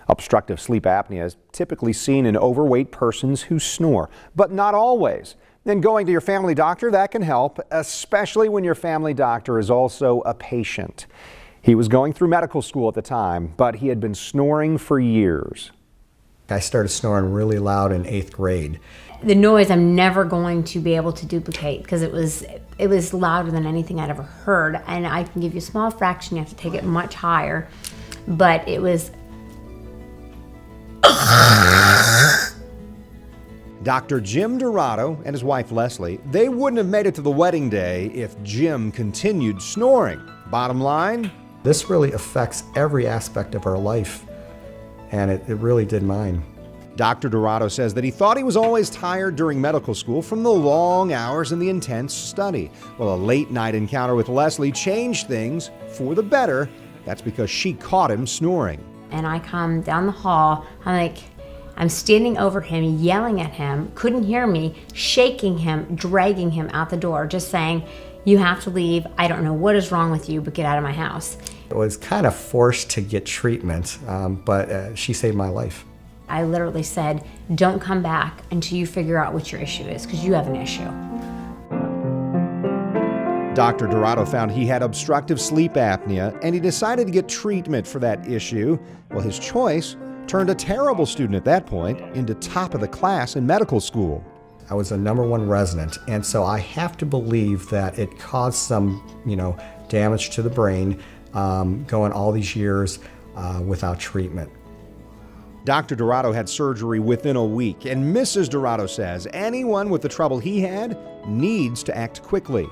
Obstructive sleep apnea is typically seen in overweight persons who snore, but not always. Then going to your family doctor, that can help, especially when your family doctor is also a patient. He was going through medical school at the time, but he had been snoring for years. I started snoring really loud in 8th grade. The noise I'm never going to be able to duplicate because it was louder than anything I'd ever heard. And I can give you a small fraction, you have to take it much higher, but it was. Dr. Jim Dorado and his wife Leslie, they wouldn't have made it to the wedding day if Jim continued snoring. Bottom line? This really affects every aspect of our life, and it really did mine. Dr. Dorado says that he thought he was always tired during medical school from the long hours and the intense study. Well, a late night encounter with Leslie changed things for the better. That's because she caught him snoring. And I come down the hall, I'm standing over him, yelling at him, couldn't hear me, shaking him, dragging him out the door, just saying, "You have to leave. I don't know what is wrong with you, but get out of my house." I was kind of forced to get treatment, but she saved my life. I literally said, "Don't come back until you figure out what your issue is, because you have an issue." Dr. Dorado found he had obstructive sleep apnea, and he decided to get treatment for that issue. Well, his choice turned a terrible student at that point into top of the class in medical school. I was a #1 resident, and so I have to believe that it caused some, damage to the brain, going all these years without treatment. Dr. Dorado had surgery within a week, and Mrs. Dorado says anyone with the trouble he had needs to act quickly.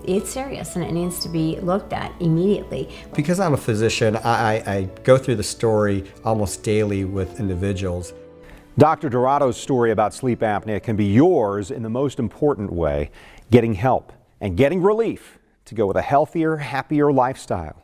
It's serious and it needs to be looked at immediately. Because I'm a physician, I go through the story almost daily with individuals. Dr. Dorado's story about sleep apnea can be yours in the most important way, getting help and getting relief to go with a healthier, happier lifestyle.